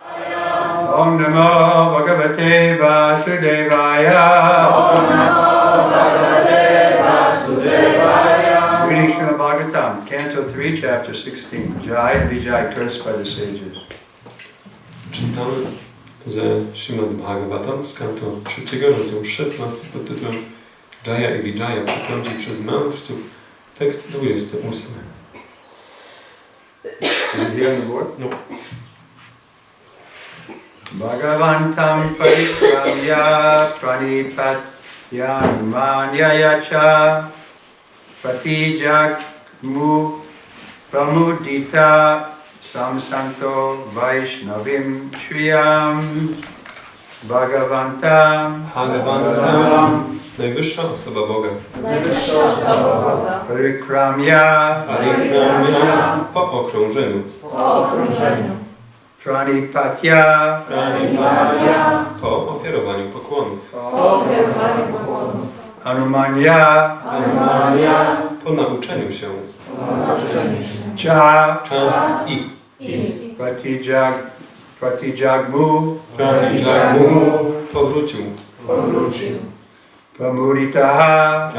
Om Namo Bhagavate Vasudevaya. Om Namo Bhagavate Vasudevaya. Reading Srimad Bhagavatam, Canto 3, Chapter 16. Jai and Vijay cursed by the sages. Czytamy ze Srimad Bhagavatam z kanto 3, rozdział 16 pod tytułem Jaya i Vijaya przeklęci przez mędrców, tekst 28. Is it here on the board? No. Bhagavantam parikramya pranipatyanimanyaya pratijagmu pramudita samsanto Vaishnavim shriyam Bhagavantam Najwyższa osoba Boga. Parikramya Po okrążeniu. Pranipatya Po ofiarowaniu pokłonów. Anumanya Po nauczeniu się. Cha I Pratijagmu powrócił. Pramuditaha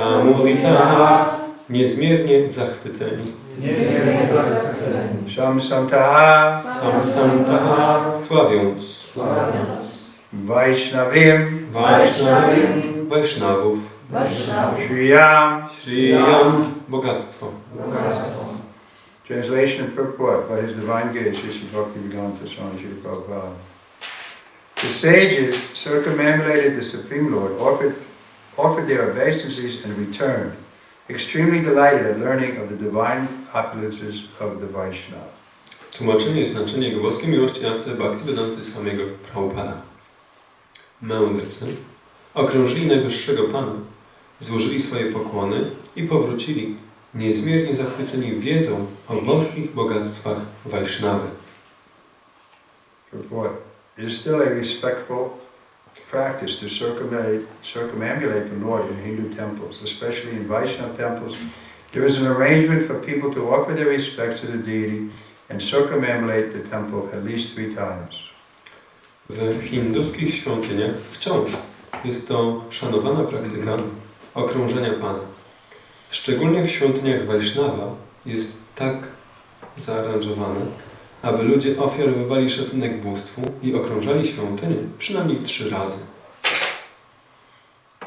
Niezmiernie zachwyceni. Samsantaha Sławiąc. Vaishnavim Vaishnavów. Shriyam. Bogactwo. Translation and purport by His Divine Grace, Sri Bhaktivedanta Swami Srila Prabhupada. The sages circumambulated the Supreme Lord, offered their obeisances and returned, extremely delighted at learning of the divine opulences of the Vaishnava. Tłumaczenie i znaczenie Jego boskiej miłości Ojca Bhaktivedanty Swamiego Prabhupada. Mędrcy okrążyli Najwyższego Pana, złożyli swoje pokłony i powrócili, niezmiernie zachwyceni wiedzą o boskich bogactwach Vaishnavy. Purport. It is still a respectful practice to circumambulate the Lord in Hindu temples, especially in Vaishnava temples. There is an arrangement for people to offer their respects to the deity and circumambulate the temple at least 3 times. W hinduskich świątyniach wciąż jest to szanowana praktyka okrążenia Pana. Szczególnie w świątyniach Vaishnava jest tak zaaranżowane, aby ludzie ofiarowywali szacunek bóstwu i okrążali świątynię przynajmniej 3 razy.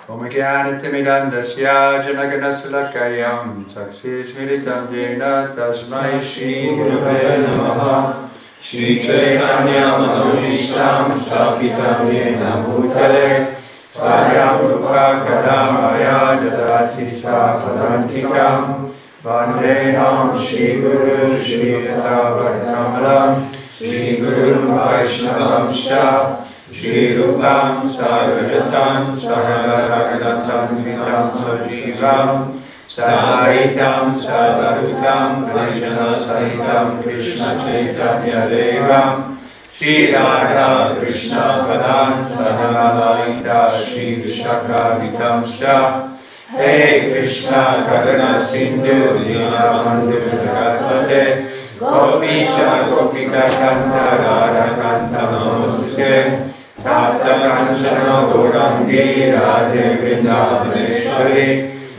Om Jnana Dasya Janaganasalakayam Sakshismiritam Jena Tasmai Shri Gurave Namaha Shri Chaitanya Manonishtam Sapitam Yena Bhutale Sayam Rupa Kadamaya Dadati Sapadantikam Vandeham Shri Guru Shri Yatavadkamalam Shri Guru Vaishnavam Shah Shri Rupam Sarvajatam Sarvaraganatam Vitam Sarvivam Sahaitam Sarvarutam Vrajana Sahitam Krishna Chaitanya Devam Shri Radha Krishna Padam Sahanalarita Shri Vishaka Vitam Shah Hey Krishna Karuna Sindhu Dinabandhu Jagatpate Gopisha Gopika Kanta Radha Kanta Namaste Tapta Kanchana Gaurangi Radhe Vrindavaneshwari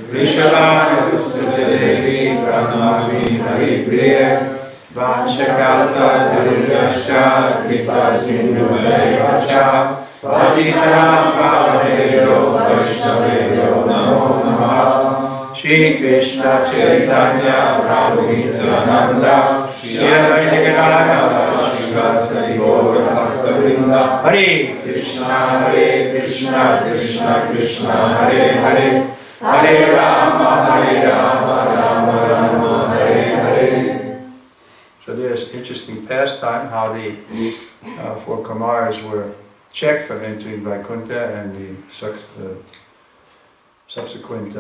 Vrishabhanu Sutadevi Pranami Haripriya Vanchakalpa Tarunascha Kripa Sindhu Vacha Patitanam Pavanebhyo Vaishnavebhyo Namo Namaha Shri Krishna Chaitanya Prabhu Nityananda Shri Advaita Gadadhara Srivasadi Gaura Bhakta-vrinda Hare Krishna Krishna Krishna Hare Hare Hare Rama Rama Rama Hare Hare. So there's interesting pastime how the 4 Kumaras were checked for entering Vaikuntha and the subsequent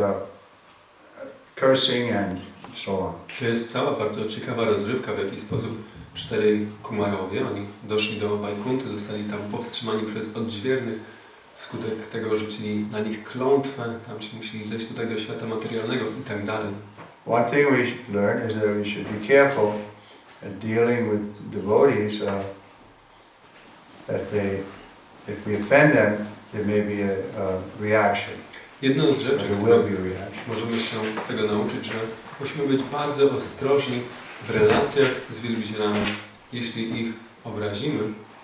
cursing and so on. To jest cała bardzo ciekawa rozrywka, w jaki sposób 4 Kumarowie, oni doszli do Wajkunty, zostali tam powstrzymani przez odźwiernych, wskutek tego rzucili na nich klątwę, tam się musieli zejść tutaj do świata materialnego i tak dalej. One thing we should learn is that we should be careful at dealing with devotees that if we offend them, there may be a reaction. Jedną z rzeczy, There którą will be a reaction. możemy się z tego nauczyć, że musimy być bardzo ostrożni w relacjach z wielbicielami. Jeśli ich obrazimy,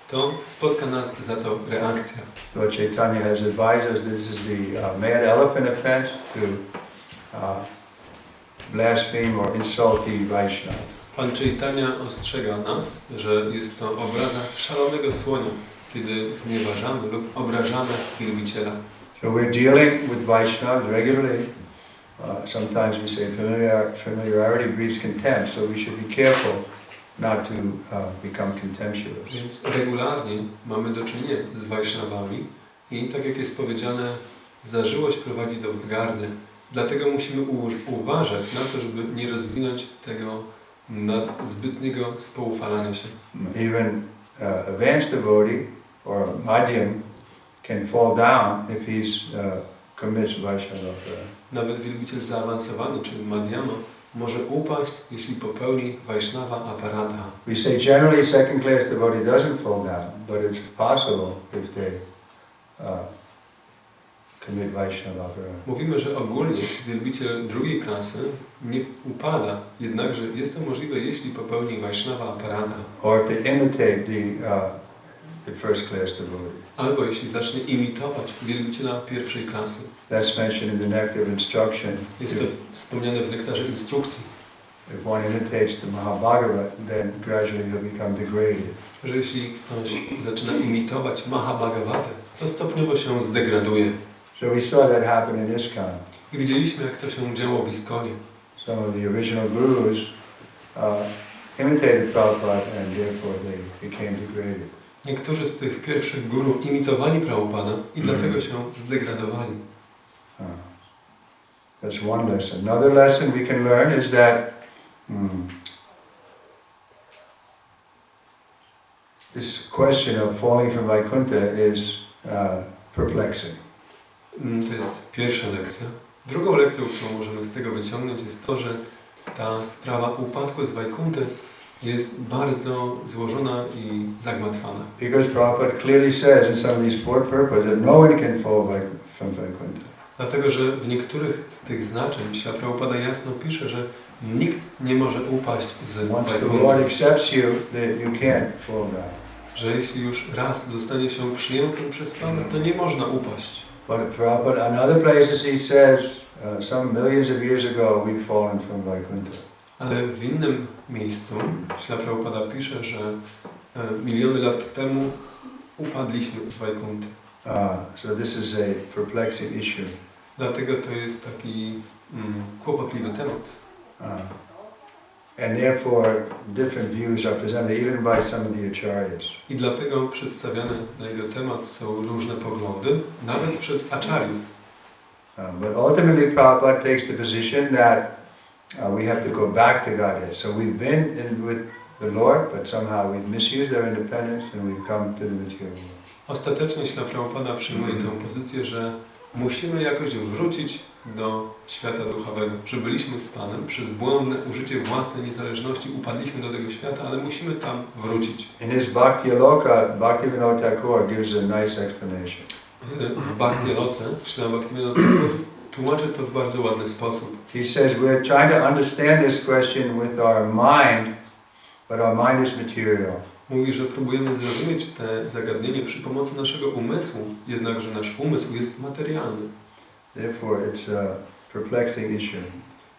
to spotka nas za to reakcja. Lord Chaitanya has advised us this is the mad elephant offense to blaspheme or insult the Vaishnava. Pan Chaitanya ostrzega nas, że jest to obraza szalonego słonia, kiedy znieważamy lub obrażamy wielbiciela. So we're dealing with Vaishnavas regularly. Sometimes we say familiarity breeds contempt, so we should be careful not to become contemptuous. Więc regularnie mamy do czynienia z Vaishnavami i tak jak jest powiedziane, zażyłość prowadzi do wzgardy. Dlatego musimy uważać na to, żeby nie rozwinąć tego zbytniego spoufalania się. Even advanced devotee or madhyam can fall down if he's commits Vaishnava Aparadha. Nawet wielbiciel zaawansowany, czyli madhyama, może upaść, jeśli popełni Vaishnava Aparadha. We say generally second class devotee doesn't fall down, but it's possible if they commit Vaishnava Aparadha. Mówimy, że ogólnie wielbiciel drugiej klasy nie upada, jednakże jest to możliwe, jeśli popełni Vaishnava Aparadha. Or if they imitate the first class devotee. Albo jeśli zacznie imitować wielbiciela pierwszej klasy. That's mentioned in the Nectar of Instruction. Jest to wspomniane w nektarze instrukcji. If one imitates the Mahabhagavad, then gradually he'll become degraded. Że jeśli ktoś zaczyna imitować Mahabhagavatę, to stopniowo się zdegraduje. So we saw that happen in ISKCON. I widzieliśmy, jak to się działo w Iskonie. Some of the original gurus imitated Prabhupada and therefore they became degraded. Niektórzy z tych pierwszych guru imitowali Prabhupada i dlatego się zdegradowali. That's one lesson. Another lesson we can learn is that this question of falling from Vaikuntha is perplexing. To jest pierwsza lekcja. Drugą lekcją, którą możemy z tego wyciągnąć, jest to, że ta sprawa upadku z Vaikunthy jest bardzo złożona i zagmatwana. Because Prabhupada clearly says in some of these four purports that no one can fall from Vaikuntha. Dlatego, że w niektórych z tych znaczeń Śla Prabhupada jasno pisze, że nikt nie może upaść z Once the Vaikunthy. Lord accepts you, that you can't fall down. Że jeśli już raz zostanie się przyjętym przez Pana, to nie można upaść. But Prabhupada, in other places he says, some millions of years ago we've fallen from Vaikuntha. Ale w innym miejscu Śla Prabhupada pisze, że miliony lat temu upadliśmy z Vaikunthy. So this is a perplexing issue. Dlatego to jest taki kłopotliwy temat. And therefore different views are presented even by some of the acharyas. I dlatego przedstawiane na jego temat są różne poglądy, nawet przez acharyów. But ultimately Prabhupada takes the position that we have to go back to Godhead. So we've been with the Lord, but somehow we've misused our independence and we've come to the material world. Ostatecznie Śla Prabhupada przyjmuje tę pozycję, że musimy jakoś wrócić do świata duchowego, że byliśmy z Panem, przez błędne użycie własnej niezależności upadliśmy do tego świata, ale musimy tam wrócić. In his Bhakti Aloka, Bhaktivinoda Thakur gives a nice explanation. W Bhakti Aloce Śla Bhaktivinoda Thakur tłumaczy to w bardzo ładny sposób. He says we're trying to understand this question with our mind, but our mind is material. Mówi, że próbujemy zrozumieć te zagadnienie przy pomocy naszego umysłu, jednakże nasz umysł jest materialny. Therefore it's a perplexing issue.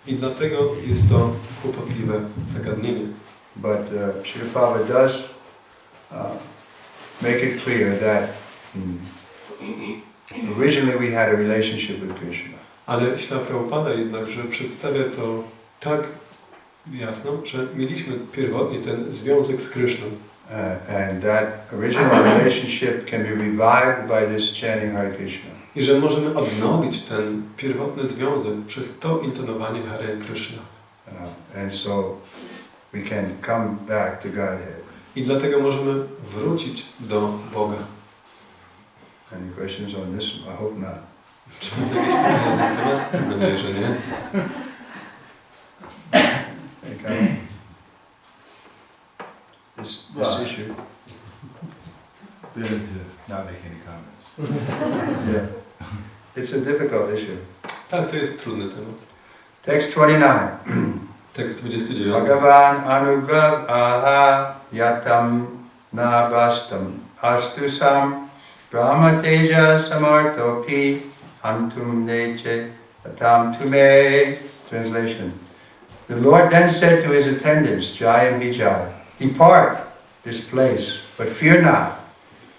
I dlatego jest to kłopotliwe zagadnienie. But Srila Prabhupada does make it clear that originally we had a relationship with Krishna. Ale Śla Prabhupada jednakże przedstawia to tak jasno, że mieliśmy pierwotnie ten związek z Kryszną. And that original relationship can be revived by this chanting Hare Krishna. I że możemy odnowić ten pierwotny związek przez to intonowanie Hare Krishna. And so we can come back to Godhead. I dlatego możemy wrócić do Boga. Any questions on this? I hope not. Czy macie jakieś pytania na ten temat? Mam nadzieję, że nie. This issue. We're going to not make any comments. Yeah. It's a difficult issue. Tak, to jest trudny temat. Text 29. Tekst 29. Bhagavan anugrav aha yatam nabastam astusam brahma teja samartopi antum neche atam tume. Translation. The Lord then said to his attendants, Jai and Vijay, depart this place, but fear not.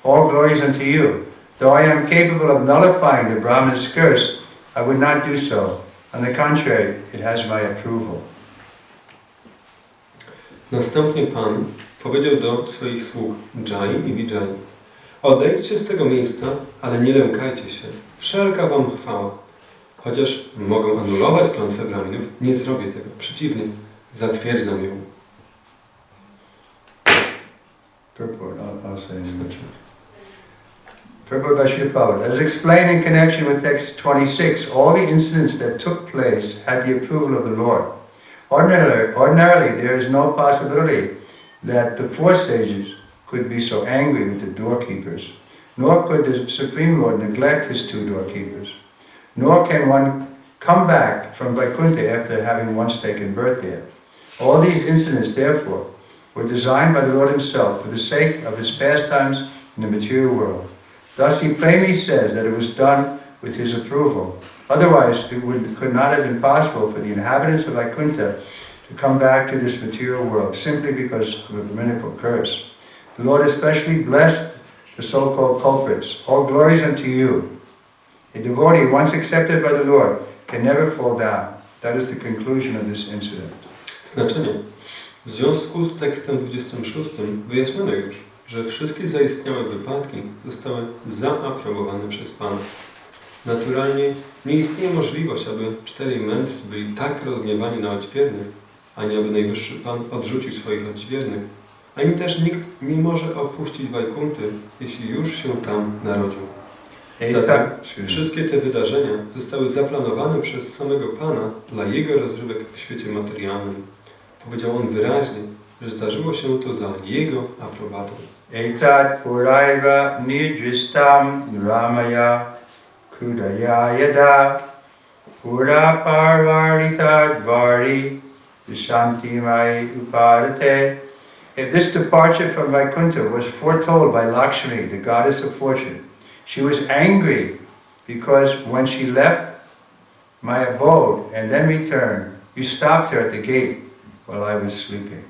All glory is unto you. Though I am capable of nullifying the Brahman's curse, I would not do so. On the contrary, it has my approval. Następnie Pan powiedział do swoich sług Jai i Vijay: odejdźcie z tego miejsca, ale nie lękajcie się. Wszelka wam chwała. Chociaż mogą anulować klątwę Brahminów, nie zrobię tego. Przeciwnie, zatwierdzam ją. Purport, I'll say in English. Purport Vaishnava Aparadha. As explained in connection with text 26, all the incidents that took place had the approval of the Lord. Ordinarily, there is no possibility that the four sages could be so angry with the doorkeepers, nor could the Supreme Lord neglect his two doorkeepers, nor can one come back from Vaikuntha after having once taken birth there. All these incidents, therefore, were designed by the Lord himself for the sake of his pastimes in the material world. Thus he plainly says that it was done with his approval. Otherwise, it could not have been possible for the inhabitants of Vaikuntha to come back to this material world simply because of a Brahminical curse. The Lord especially blessed the so-called culprits. All glories unto you. A devotee once accepted by the Lord can never fall down. That is the conclusion of this incident. Znaczenie. W związku z tekstem 26 wyjaśniono już, że wszystkie zaistniałe wypadki zostały zaaprobowane przez Pana. Naturalnie nie istnieje możliwość, aby 4 mędrcy byli tak rozgniewani na odźwiernych, ani aby Najwyższy Pan odrzucił swoich odźwiernych, ani też nikt nie może opuścić Wajkunty, jeśli już się tam narodził. Zatem wszystkie te wydarzenia zostały zaplanowane przez samego Pana dla Jego rozrywek w świecie materialnym. Powiedział On wyraźnie, że zdarzyło się to za Jego aprobatą. Etat puraiva nidristam ramaya kudaya yada pura parvaritad vari vishanti mai upadate. If this departure from Vaikuntha was foretold by Lakshmi, the goddess of fortune, she was angry because when she left my abode and then returned, you stopped her at the gate while I was sleeping.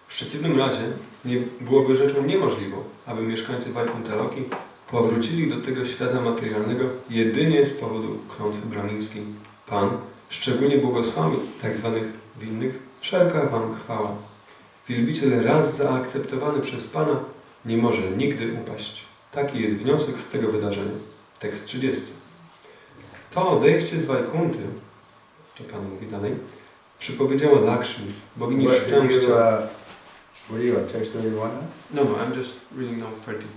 W przeciwnym razie nie byłoby rzeczą niemożliwą, aby mieszkańcy Wajkuntaloki powrócili do tego świata materialnego jedynie z powodu klątwy brahmińskiej. Pan szczególnie błogosławi tzw. winnych, wszelka wam chwała. Wielbiciel raz zaakceptowany przez Pana nie może nigdy upaść. Taki jest wniosek z tego wydarzenia. Tekst 30. To odejście z Wajkunty, to Pan mówi dalej, przypowiedziała Lakshmi, bogini szczęścia. What are you on, text 31? No, I'm just reading now 30.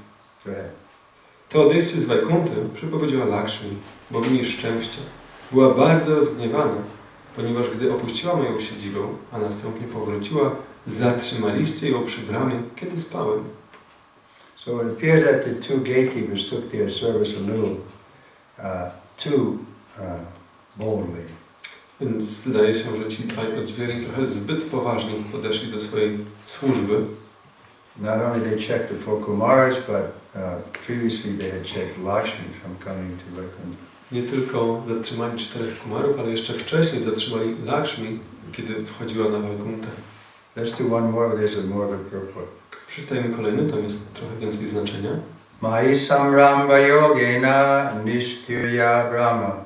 Go ahead. To odejście z Wajkunty przypowiedziała Lakshmi, bogini szczęścia. Była bardzo rozgniewana, ponieważ gdy opuściła moją siedzibę, a następnie powróciła, zatrzymaliście ją przy bramie, kiedy spałem. So it appears that the two gatekeepers took their service a little too boldly. Więc zdaje się, że ci dwaj odźwierni trochę zbyt poważnie podeszli do swojej służby. Not only they checked the four Kumars, but previously they had checked Lakshmi from coming to Vaikuntha. Nie tylko zatrzymali 4 kumarów, ale jeszcze wcześniej zatrzymali Lakshmi, kiedy wchodziła na Wajkuntę. Let's do one more, there's more of a purport. Przeczytajmy kolejny, tam jest trochę więcej znaczenia. Mai samramba yogena nishtirya brahma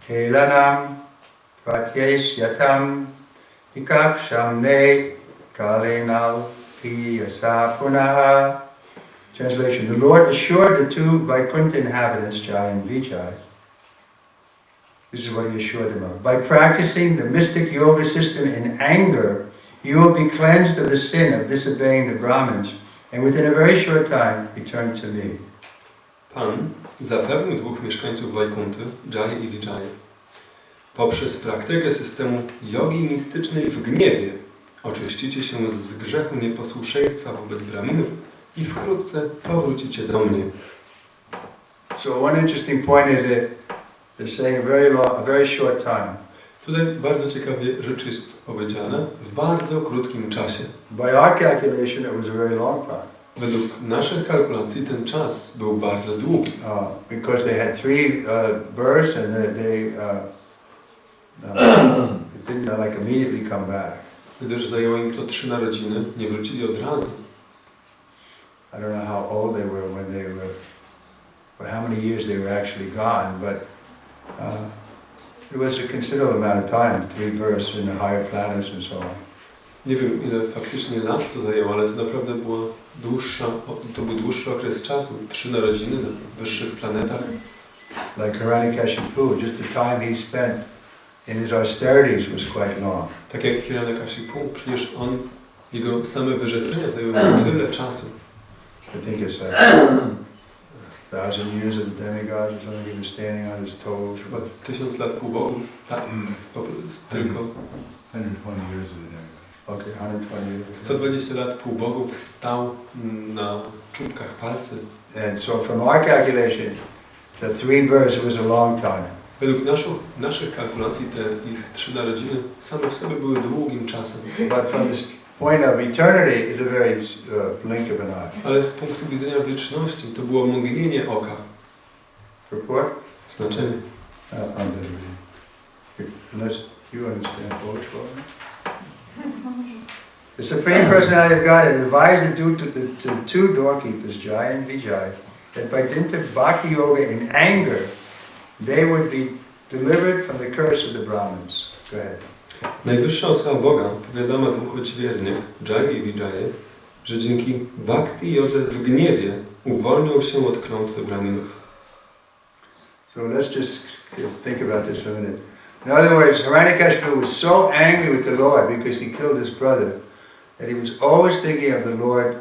helanam pratyesyatam ikaksham ne kalenal piyasa punaha. Translation. The Lord assured the two Vaikuntha inhabitants, Jai and Vijay, this is what he assured them of. By practicing the mystic yoga system in anger, you will be cleansed of the sin of disobeying the Brahmins, and within a very short time return to me. Pan zapewnił 2 mieszkańców Wajkunty, Jai i Vijay. Poprzez praktykę systemu jogi mistycznej w gniewie oczyścicie się z grzechu nieposłuszeństwa wobec Brahminów i wkrótce powrócicie do mnie. So one interesting point is that they're saying a very short time. Tutaj bardzo ciekawie rzecz jest powiedziane w bardzo krótkim czasie. By our calculation, it was a very long time. Według naszych kalkulacji ten czas był bardzo długi. Because they had three births and they didn't like immediately come back. Gdyż zajęło im to 3 narodziny, nie wrócili od razu. I don't know how old they were when they were, or how many years they were actually gone, but it was a considerable amount of time, 3 births in the higher planets and so on. Nie wiem, ile faktycznie lat to zajęło, ale to naprawdę był dłuższy okres czasu. 3 narodziny na wyższych planetach. Like Hiranyakashipu, just the time he spent in his austerities was quite long. Tak jak Hiranyakashipu, przecież jego same wyrzeczenia zajęły mu tyle czasu. I think it's like 1,000 years of the demigods or something, he was standing on his toes. Chyba 1000 lat półbogów tylko 120 years of the day. Okay, 120 years. 120 lat półbogów stał na czubkach palcy. And so from our calculation, the 3 births was a long time. Według naszych kalkulacji te ich 3 narodziny same w sobie były długim czasem. But from this point of eternity, it's a very blink of an eye. Ale z punktu widzenia wieczności to było mgnienie oka. Report? Znaczenie. Unless you understand Polish well enough. The Supreme Personality of God advised the two doorkeepers, Jai and Vijay, that by dint of bhakti yoga in anger, they would be delivered from the curse of the Brahmins. Go ahead. Najwyższa osoba Boga powiadama dwóch odźwiernych, Jai i Vijaye, że dzięki bhakti jodze w gniewie uwolnią się od klątwy Brahminów. So let's just think about this for a minute. In other words, Hiranyakashipu was so angry with the Lord because he killed his brother that he was always thinking of the Lord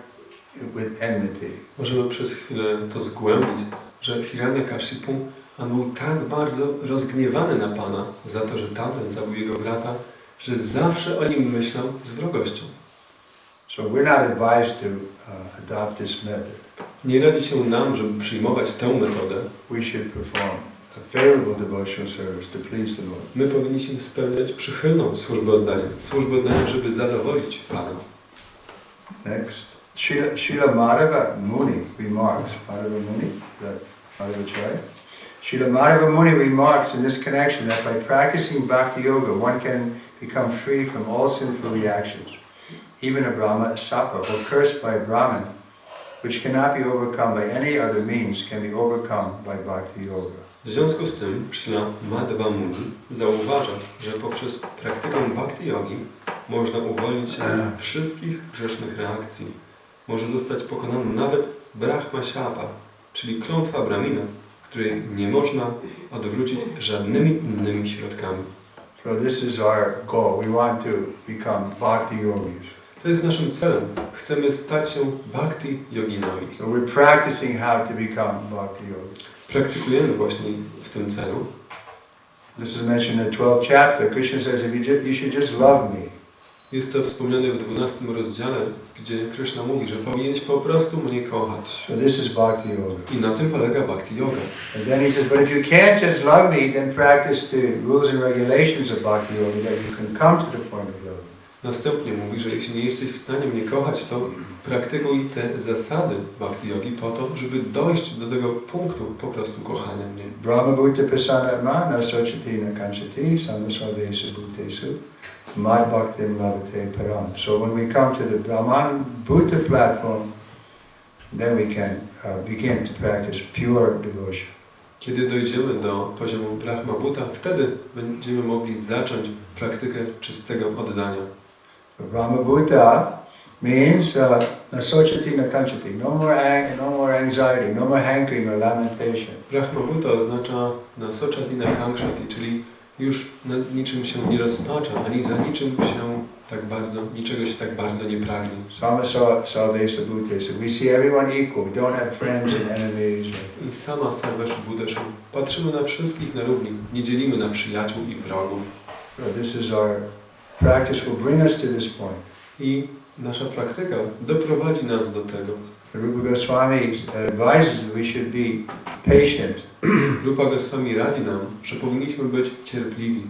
with enmity. Możemy przez chwilę to zgłębić, że Hiranyakashipu był tak bardzo rozgniewany na Pana za to, że tamten zabił jego brata, że zawsze o nim myślał z wrogością. So we're not advised to adopt this method. Nie radzi się nam, żeby przyjmować tę metodę. We should perform a favorable devotional service to please the Lord. My powinniśmy spełniać przychylną służbę oddania, żeby zadowolić Pana. Next, Srila Madhava Muni remarks, Madhava Muni, Madhavacharya. Srila Madhava Muni remarks in this connection that by practicing bhakti yoga, one can become free from all sinful reactions. Even a Brahma, Sapa, or cursed by a Brahmin, which cannot be overcome by any other means, can be overcome by bhakti yoga. W związku z tym Srila Madhava Muni zauważa, że poprzez praktykę bhakti yogi można uwolnić się od wszystkich grzesznych reakcji. Może zostać pokonany nawet Brahma Shapa, czyli klątwa Brahmina, której nie można odwrócić żadnymi innymi środkami. So this is our goal. We want to become bhakti yogis. To jest naszym celem. Chcemy stać się bhakti yoginami. So we're practicing how to become bhakti yogis. Praktykujemy właśnie w tym celu. This is mentioned in the 12th chapter. Krishna says, you should just love me. Jest to wspomniane w 12 rozdziale, gdzie Krishna mówi, że powinieneś po prostu mnie kochać. So this is bhakti yoga. I na tym polega bhakti yoga. And then he says, but if you can't just love me, then practice the rules and regulations of bhakti yoga, that you can come to the point of love. Następnie mówi, że jeśli nie jesteś w stanie mnie kochać, to praktykuj te zasady bhakti yogi po to, żeby dojść do tego punktu po prostu kochania mnie. Brahma bhuta prasanatma na sochati na kanchati samasarvesu bhutesu mad bhaktim lavate param. So when we come to the Brahman bhuta platform, then we can begin to practice pure devotion. Kiedy dojdziemy do poziomu Brahma Bhuta, wtedy będziemy mogli zacząć praktykę czystego oddania. Brahma Bhuta means nasochati nakanchati, no more anxiety, no more hankering or lamentation. Brahma Bhuta oznacza nasochati nakanchati, czyli już nad niczym się nie rozpacza, ani za niczym się tak bardzo, niczego się tak bardzo nie pragnie. Samasa bhutesa. We see everyone equal. We don't have friends and enemies. I sama sarveshu bhuteshu. Patrzymy na wszystkich na równi. Nie dzielimy na przyjaciół i wrogów. So this is our practice will bring us to this point. I nasza praktyka doprowadzi nas do tego. Rupa Goswami advises that we should be patient, Grupa Goswami radzi nam, że powinniśmy być cierpliwi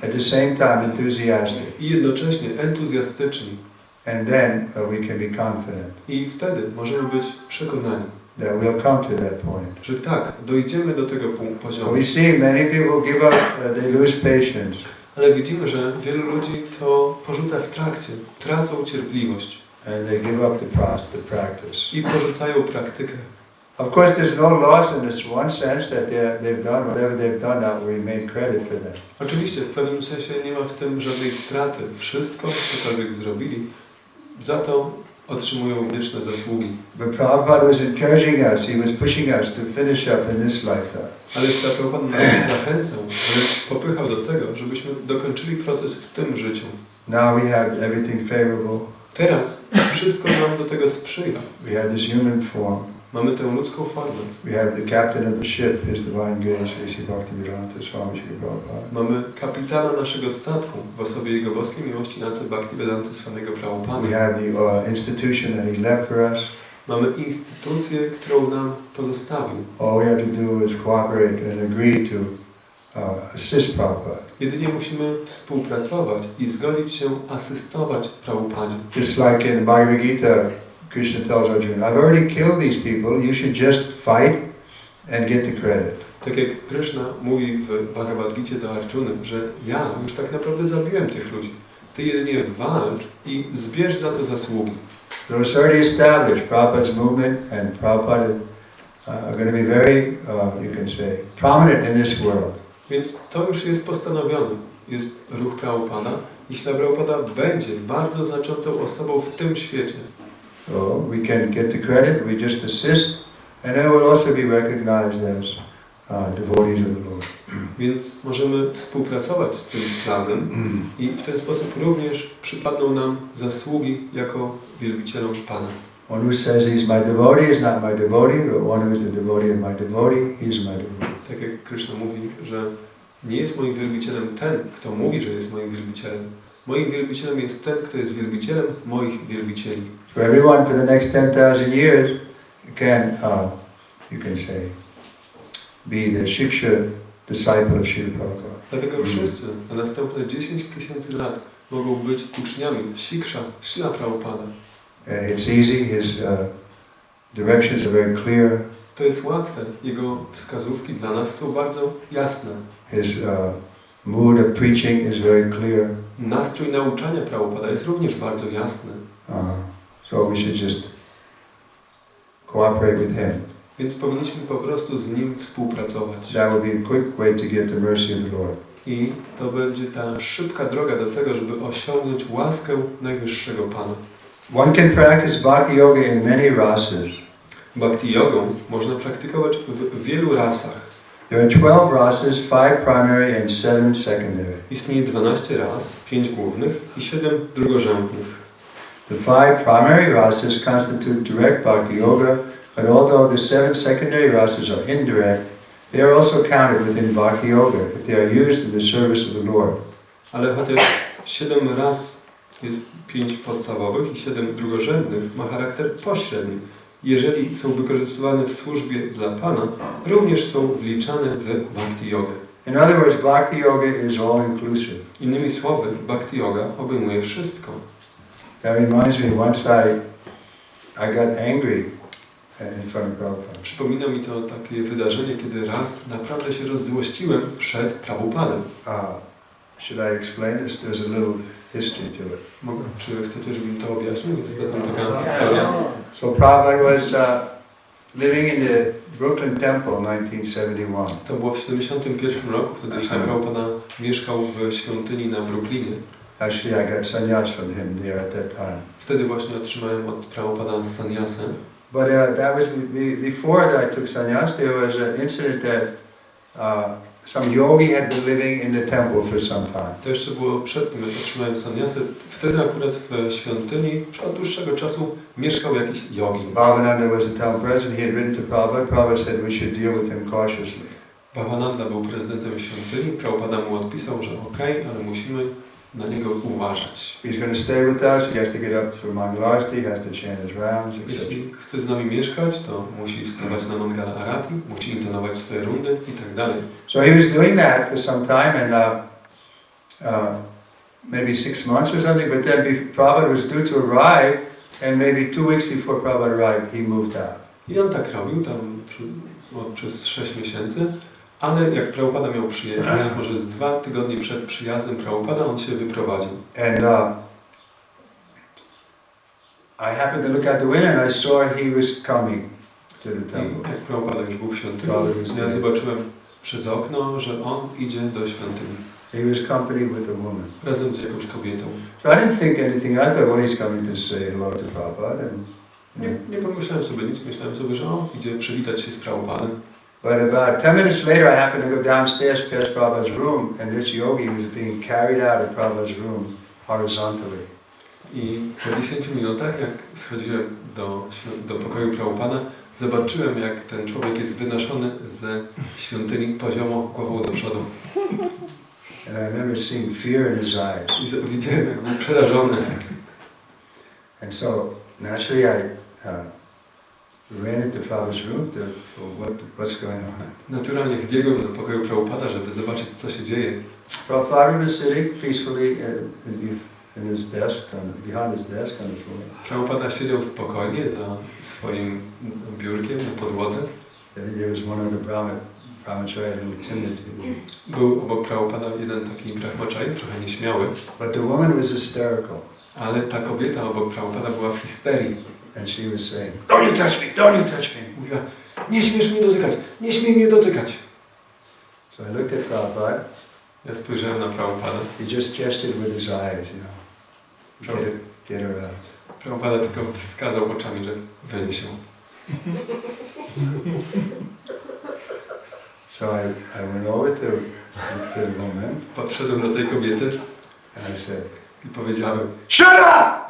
at the same time enthusiastic, i jednocześnie entuzjastyczni. and then we can be confident I wtedy możemy być przekonani, that we'll come to that point. że tak, dojdziemy do tego poziomu. We see many people give up, they lose patience, Ale widzimy, że wielu ludzi to porzuca w trakcie, tracą cierpliwość and they give up the practice. i porzucają praktykę. Of course, there's no loss in this one sense that they've done whatever they've done. Now we made credit for that. Oczywiście w pewnym sensie nie ma w tym żadnej straty. Wszystko, cokolwiek zrobili, za to otrzymują wieczne zasługi. But Prabhupada was encouraging us. He was pushing us to finish up in this lifetime. Ale Prabhupada nas zachęcał, wręcz popychał do tego, żebyśmy dokończyli proces w tym życiu. Now we have everything favorable. Teraz wszystko nam do tego sprzyja. We have this human form. Mamy tę ludzką formę. We have the captain of the ship, His Divine Grace, A.C. Bhaktivedanta Swami Śrīla Prabhupada. Mamy kapitana naszego statku w osobie Jego boskiej miłości Nace Bhaktivedanta Swanego Prabhupada. We have the institution that He left for us. Mamy instytucję, którą nam pozostawił. All we have to do is cooperate and agree to assist Prabhupada. Jedynie musimy współpracować i zgodzić się asystować Prabhupadzie. Just like in Bhagavad Gita, Krishna tells Arjuna, I've already killed these people, you should just fight and get the credit. Tak jak Krishna mówi w Bhagavad Gicie do Arjuny, że ja już tak naprawdę zabiłem tych ludzi. Ty jedynie walcz i zbierz za to zasługi. So it's already established, Prabhupada's movement and Prabhupada are going to be very, you can say, prominent in this world. Więc to już jest postanowione. Jest ruch Prabhupada i Śrīla Prabhupada będzie bardzo znaczącą osobą w tym świecie. So we can get the credit, we just assist, and then we'll also be recognized as devotees of the Lord. Więc możemy współpracować z tym planem i w ten sposób również przypadną nam zasługi jako wielbicielom Pana. One who says he's my devotee is not my devotee, but one who is the devotee of my devotee, he's my devotee. Tak jak Krishna mówi, że nie jest moim wielbicielem ten, kto mówi, że jest moim wielbicielem. Moim wielbicielem jest ten, kto jest wielbicielem moich wielbicieli. So everyone for the next 10,000 years can, you can say, be the Shiksha disciple of Śrīla Prabhupada. Dlatego wszyscy na następne 10 000 lat mogą być uczniami Shiksha Śrīla Prabhupada. It's easy, his directions are very clear. To jest łatwe. Jego wskazówki dla nas są bardzo jasne. His mood of preaching is very clear. Nastrój nauczania Prabhupada jest również bardzo jasny. So we should just cooperate with him. Więc powinniśmy po prostu z nim współpracować. That would be a quick way to get the mercy of the Lord. I to będzie ta szybka droga do tego, żeby osiągnąć łaskę Najwyższego Pana. One can practice bhakti yoga in many rasas. Bhakti jogą można praktykować w wielu rasach. There are 12 rasas, 5 primary and 7 secondary. Istnieje 12 ras, 5 głównych i 7 drugorzędnych. The 5 primary rasas constitute direct bhakti yoga, but although the 7 secondary rasas are indirect, they are also counted within bhakti yoga if they are used in the service of the Lord. Ale chociaż 7 ras jest 5 podstawowych i 7 drugorzędnych, ma charakter pośredni. Jeżeli są wykorzystywane w służbie dla Pana, również są wliczane w bhakti jogę. In other words, bhakti yoga is all inclusive. Innymi słowy, bhakti yoga obejmuje wszystko. That reminds me, once I got angry in front of Prabhupada. Przypomina mi to takie wydarzenie, kiedy raz naprawdę się rozzłościłem przed Prabhupadem. Should I explain this? There's a little history to it. Czy chcecie, żebym to objaśnił? Jest za tym taka historia. So Prabhupada was living in the Brooklyn Temple in 1971. To było w 1971 roku, wtedy Śrīla Prabhupada mieszkał w świątyni na Brooklynie. Actually, I got sannyas from him there at that time. Wtedy właśnie otrzymałem od Prabhupada sannyasę. But that was before that I took sannyas. There was an incident that some yogi had been living in the temple for some time. To jeszcze było przed tym, jak otrzymałem sannyasę. Wtedy akurat w świątyni od dłuższego czasu mieszkał jakiś jogi. Bhavananda was the town president. He had written to Prabhupada. Prabhupada said we should deal with him cautiously. Bhavananda był prezydentem świątyni. Prabhupada mu odpisał, że okej, ale musimy na niego uważać. He's going to stay with us, he has to get up for Mangalarti, he has to chant his rounds, etc. Jeśli chce z nami mieszkać, to musi wstawać na Mangala Arati, musi intonować swoje rundy i tak dalej. So he was doing that for some time, and maybe 6 months or something, but then Prabhupada was due to arrive, and maybe 2 weeks before Prabhupada arrived, he moved out. I on tak robił tam przez 6 miesięcy, ale jak Prabhupada miał przyjechać, może z 2 tygodnie przed przyjazdem Prabhupada, on się wyprowadził. And I happened to look out the window and I saw he was coming to the temple. I jak Prabhupada już był w świątyni, ja zobaczyłem przez okno, że on idzie do świątyni. He was accompanied with a woman. Razem z jakąś kobietą. So I didn't think anything. I thought, well, he's coming to say hello to Prabhupada. Nie pomyślałem sobie nic, myślałem sobie, że on idzie przywitać się z Prabhupadem. But about 10 minutes later, I happened to go downstairs past Prabhupada's room, and this yogi was being carried out of Prabhupada's room horizontally. I po 10 minutach, jak schodziłem do pokoju Prabhupada, zobaczyłem, jak ten człowiek jest wynoszony ze świątyni poziomo głową do przodu. And I remember seeing fear in his eyes. I widziałem, jak był przerażony. And so, naturally, I ran into Prabhupada's room to, what's going on. Naturalnie wbiegłem do pokoju Prabhupada, żeby zobaczyć, co się dzieje. Prabhupada was sitting peacefully in his desk, behind his desk on the floor. Prabhupada siedział spokojnie za swoim biurkiem na podłodze. There was one of the brahmachari, a little timid. Był obok Prabhupada jeden taki brahmachari, trochę nieśmiały. But the woman was hysterical. Ale ta kobieta obok Prabhupada była w histerii. And she was saying, "Don't you touch me! Don't you touch me!" Mówiła, nie śmiesz mnie dotykać, nie śmiej mnie dotykać. So I looked at Prabhupada. Ja spojrzałem na Prabhupada. He just gestured with his eyes, get her out. Prabhupada tylko wskazał oczami, że wynieś ją. So I went over to the woman. Podszedłem do tej kobiety and I said, i powiedziałem, "Shut up!"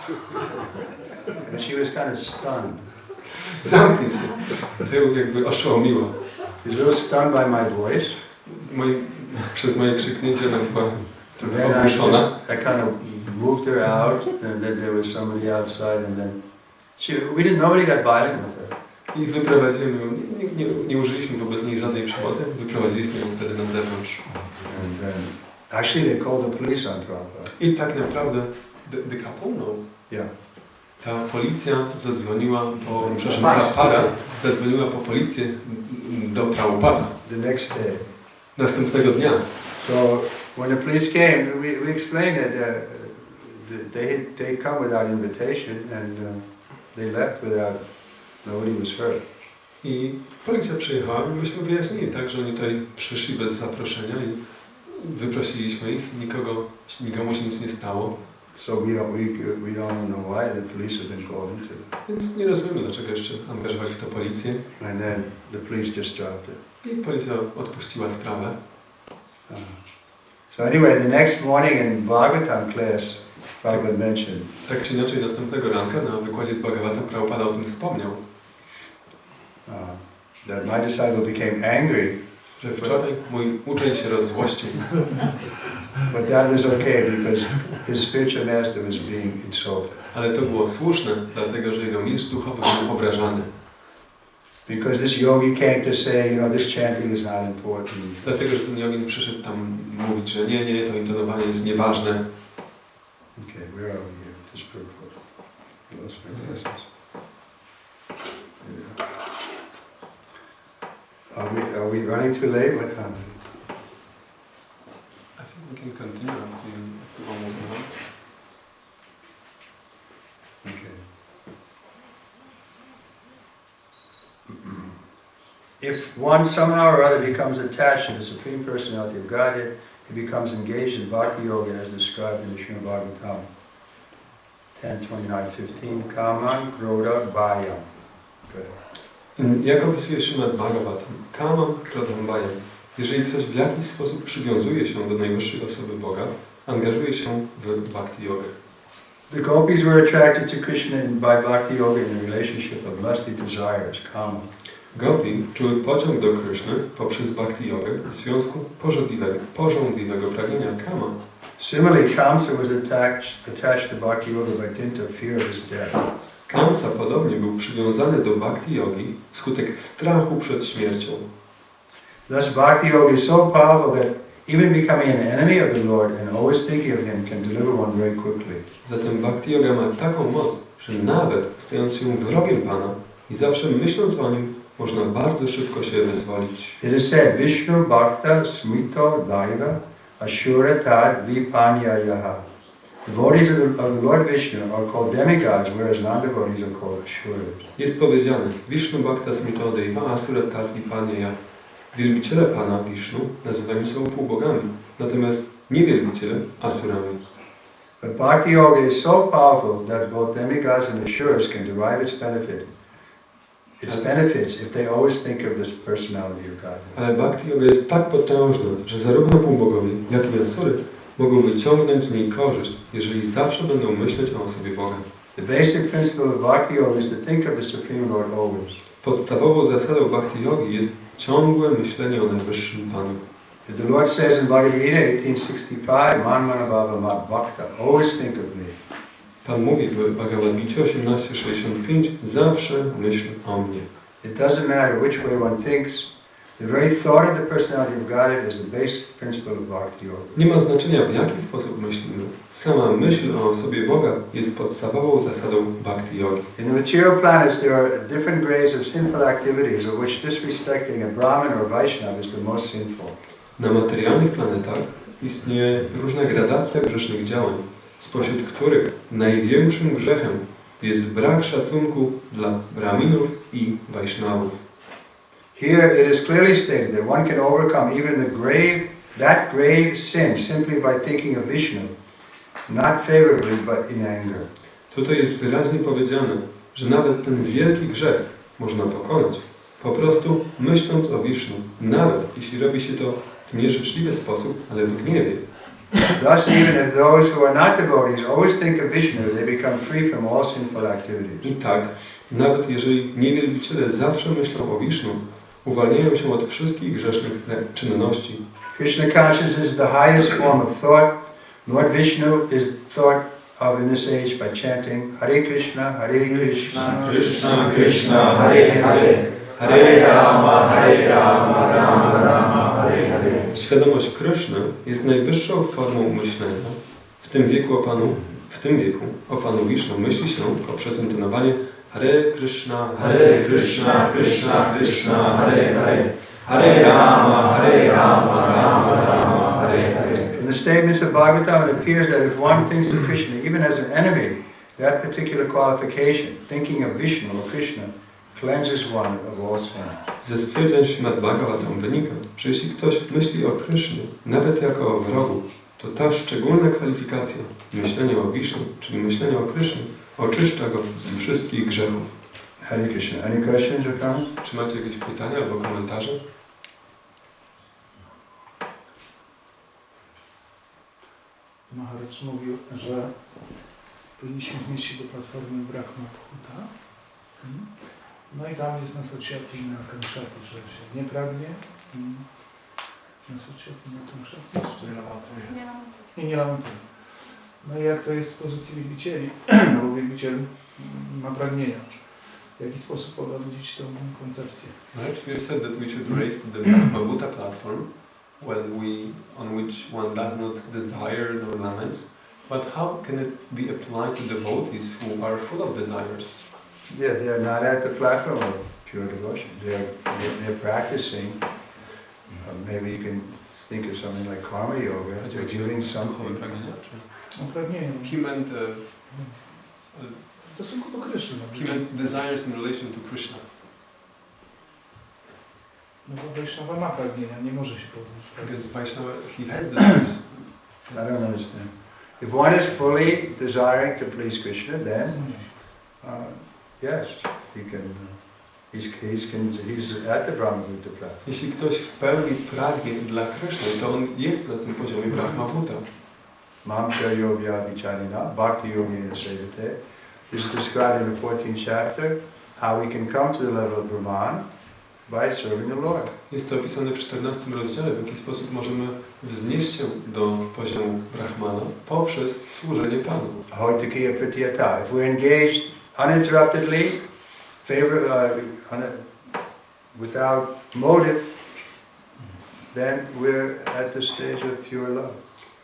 And she was kind of stunned. Zamknij się. To ją jakby oszołomiło. She was a little stunned by my voice. Przez moje krzyknięcie ona była trochę Then ogłuszona. I kind of moved her out, and then there was somebody outside, and then nobody got violent with her. I wyprowadziłem ją, nie użyliśmy wobec niej żadnej przemocy, wyprowadziliśmy ją wtedy na zewnątrz. And then, actually they called the police on Prabhupada. I tak naprawdę, the couple? No. Yeah. Ta policja zadzwoniła ta para zadzwoniła po policję do Prabhupada. The next day. Następnego dnia. So when the police came, we explained that they come without invitation and they left without, nobody was hurt. I policja przyjechała i myśmy wyjaśnili, tak, że oni tutaj przyszli bez zaproszenia i wyprosiliśmy ich, nikomu się nic nie stało. So we don't know why the police have been called into it. Więc nie rozumiemy, dlaczego jeszcze angażować w to policję. And then the police just dropped it. I policja odpuściła sprawę. So anyway, the next morning in Bhagavatam class, Prabhupada mentioned. Tak czy inaczej, następnego ranka na wykładzie z Bhagavatam Prabhupada o tym wspomniał. That my disciple became angry. Że wczoraj mój uczeń się rozzłościł. But that was okay because his spiritual master was being insulted. Ale to było słuszne, dlatego że jego mistrz duchowy był obrażany. Because this yogi came to say, this chanting is not important. Dlatego, że ten jogin przyszedł tam mówić, że nie, to intonowanie jest nieważne. Okay, where are we here? This purport. I lost my glasses. Are we running too late? What time? I think we can continue to almost now. Okay. If one somehow or other becomes attached to the Supreme Personality of Godhead, he becomes engaged in Bhakti Yoga as described in the Srimad Bhagavatam 10:29-15, Kaman, Krodha, Bhayam. Jak opisuje Srimad Bhagavatam, Kamam, Krodham, Bhayam. Jeżeli ktoś w jakiś sposób przywiązuje się do najwyższej osoby Boga, angażuje się w Bhakti Yogę. The gopis were attracted to Krishna by Bhakti Yoga in the relationship of lusty desires, Kama. Gopi czuły pociąg do Kryszny poprzez Bhakti Yogę w związku pożądliwego pragnienia Kama. Similarly, Kamsa was attached to Bhakti Yoga by dint of fear of his death. Kamsa podobnie był przywiązany do bhakti yogi wskutek strachu przed śmiercią. Thus, Bhakti Yoga is so powerful that even becoming an enemy of the Lord and always thinking of Him can deliver one very quickly. Zatem bhakti yoga ma taką moc, że nawet stając się wrogiem Pana i zawsze myśląc o Nim, można bardzo szybko się wyzwolić. It is said, Vishnu Bhakta Smrito Daiva Ashura Tad Vipanyayaha. Devotees of the Lord Vishnu are called demigods, whereas non-devotees are called Ashuras. Jest powiedziane, Vishnu Bhakta Smrito Daiva Asura Tad Vipanyayaha. Wielbiciele Pana Vishnu nazywani są półbogami, natomiast niewielbiciele asurami. But Bhakti Yoga is so powerful that both demigods and Asuras can derive its benefits if they always think of this personality of God. Ale bhakti yoga jest tak potężna, że zarówno półbogowie, jak i asury mogą wyciągnąć z niej korzyść, jeżeli zawsze będą myśleć o osobie Boga. The basic principle of Bhakti Yoga is to think of the Supreme Lord always. Podstawową zasadą bhakti yogi jest ciągłe myślenie o Najwyższym Panu. The Lord says in Bhagavad Gita 1865, Man Manabhava Mat Bhakta, always think of me. Pan mówi w Bhagavad Gita 18:65, zawsze myśl o mnie. It doesn't matter which way one thinks, the very thought of the personality of God is the basic principle of Bhakti Yoga. Nie ma znaczenia, w jaki sposób myślimy. Sama myśl o osobie Boga jest podstawową zasadą bhakti yogi. In the material planets there are different grades of sinful activities, of which disrespecting a Brahmin or Vaishnava is the most sinful. Na materialnych planetach istnieje różna gradacja grzesznych działań, spośród których największym grzechem jest brak szacunku dla Brahminów i Vaishnavów. Here it is clearly stated that one can overcome even that grave sin simply by thinking of Vishnu, not favorably but in anger. Tutaj jest wyraźnie powiedziane, że nawet ten wielki grzech można pokonać, po prostu myśląc o Vishnu, nawet jeśli robi się to w nieżyczliwy sposób, ale w gniewie. Thus, even if those who are not devotees always think of Vishnu, they become free from all sinful activities. I tak, nawet jeżeli niewielbiciele zawsze myślą o Vishnu, uwalniają się od wszystkich grzesznych czynności. Krishna consciousness is the highest form of thought. Lord Vishnu is thought of in this age by chanting Hare Krishna, Hare Krishna, Krishna Krishna, Hare Hare, Hare Rama, Rama Rama, Hare Hare. Świadomość Kryszny jest najwyższą formą myślenia. W tym wieku o Panu Wisznu myśli się poprzez intonowanie Hare Krishna, Krishna Krishna, Hare Hare, Hare Rama, Rama Hare Hare. From the statements of Bhagavatam, it appears that if one thinks of Krishna even as an enemy, that particular qualification, thinking of Vishnu or Krishna, cleanses one of all sin. Ze stwierdzeń Śrimad Bhagavatam wynika, że jeśli ktoś myśli o Krysznie, nawet jako o wrogu, to ta szczególna kwalifikacja, myślenie o Wisznu, czyli myślenie o Krysznie, oczyszcza go z wszystkich grzechów. Hare Krishna. Any questions or comments? Czy macie jakieś pytania albo komentarze? Maharaj mówił, że powinniśmy wnieść się do platformy Brahma Bhuta. No i tam jest Nasociati na Kamszaty, że się nie pragnie. Nasociati na Kamszaty jeszcze i nie lamentuje. No i jak to jest z pozycji wielbicieli, no bo wielbiciel ma pragnienia. W jaki sposób pogodzić tą koncepcję? Right, we said that we should raise to the Brahma Bhuta platform on which one does not desire nor laments. But how can it be applied to devotees who are full of desires? Yeah, they are not at the platform of pure devotion. They're practicing. Maybe you can think of something like karma yoga. They're doing something. Pragnienia. He meant W stosunku do Kryszny. desires in relation to Krishna. No bo Vaishnava ma pragnienia, nie może się pozbyć. Because Vaishnava, he has desires. I don't understand. If one is fully desiring to please Krishna, then yes, he can. He's at the Brahma Bhuta platform. Jeśli ktoś w pełni pragnie dla Kryszny, to on jest na tym poziomie Brahma Bhuta. Mamsha Yogya Vicharina, Bhakti Yogya Sevate. This is described in the 14th chapter, how we can come to the level of Brahman by serving the Lord. Jest to opisane w 14 rozdziale, w jaki sposób możemy wznieść się do poziomu Brahmana poprzez służenie Panu. Hoitikiya pratyata. If we're engaged uninterruptedly, without motive, then we're at the stage of pure love.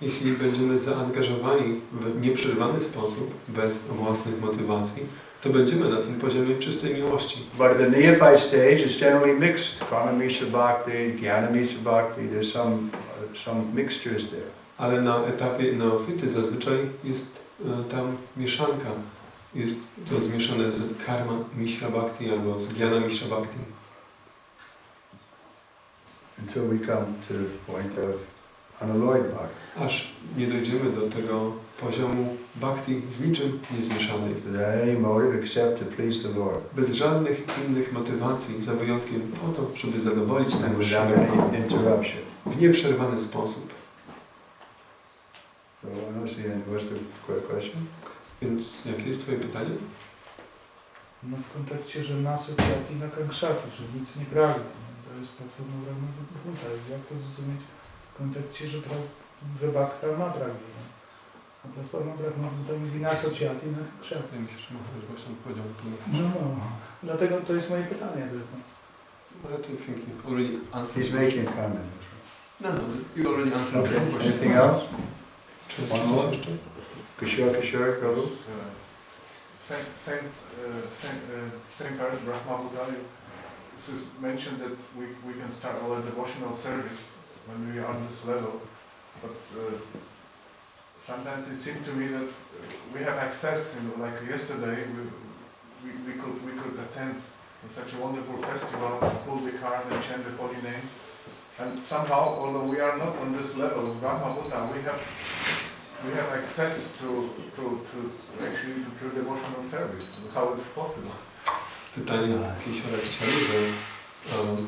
Jeśli będziemy zaangażowani w nieprzerwany sposób, bez własnych motywacji, to będziemy na tym poziomie czystej miłości. But the neophyte stage is generally mixed. Karmamisha bhakti, jnanamisha bhakti, there's some mixtures there. Ale na etapie neofyty zazwyczaj jest tam mieszanka. Jest to zmieszane z karma mishra bhakti albo z jnana mishra bhakti. Until we come to the point of unalloyed bhakti. Aż nie dojdziemy do tego poziomu bhakti z niczym niezmieszanej. Without any motive except to please the Lord. Bez żadnych innych motywacji, za wyjątkiem po to, żeby zadowolić And tego without Pana any interruption. w nieprzerwany sposób. So I don't see any, what's the question? Więc jakie jest Twoje pytanie? No w kontekście, że nasociati na kankshati, że nic nie pragnie. To jest platforma Brahmana. Jak to zrozumieć w kontekście, że bhakta ma pragnienie? A platforma Brahmana mówi nasociati na kankshati. Ja myślę, że może właśnie odpowiedział na to. No, dlatego to jest moje pytanie tylko. Ale to already answered. He's making a comment. No, you already answered. Okay. the question. Anything else? Czy One coś more? jeszcze? Kishore, Prabhu? Same verse, Brahma Buddha, this is mentioned that we can start our devotional service when we are on this level, but sometimes it seemed to me that we have access, like yesterday, we could attend such a wonderful festival, pull the card and chant the holy name, and somehow, although we are not on this level of Brahma Buddha, we have access to actually to pure devotional service. How it's possible? Pytanie Kisiora Kisiora, że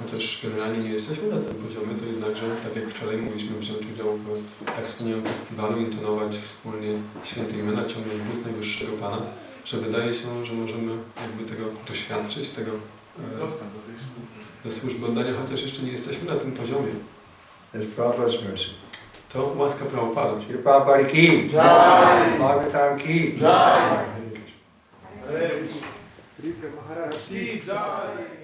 chociaż generalnie nie jesteśmy na tym poziomie, to jednakże, tak jak wczoraj mogliśmy wziąć udział w tak wspaniałym festiwalu, intonować wspólnie święte imiona, ciągnąć wóz najwyższego Pana, że wydaje się, że możemy jakby tego doświadczyć, tego do służby oddania, chociaż jeszcze nie jesteśmy na tym poziomie. There's Prabhupada's mercy. To łaska Prabhupada. Shri Prabhupada ki. Jai. Bhagavatam ki. Jai. Hare Krishna Maharaj ki jai.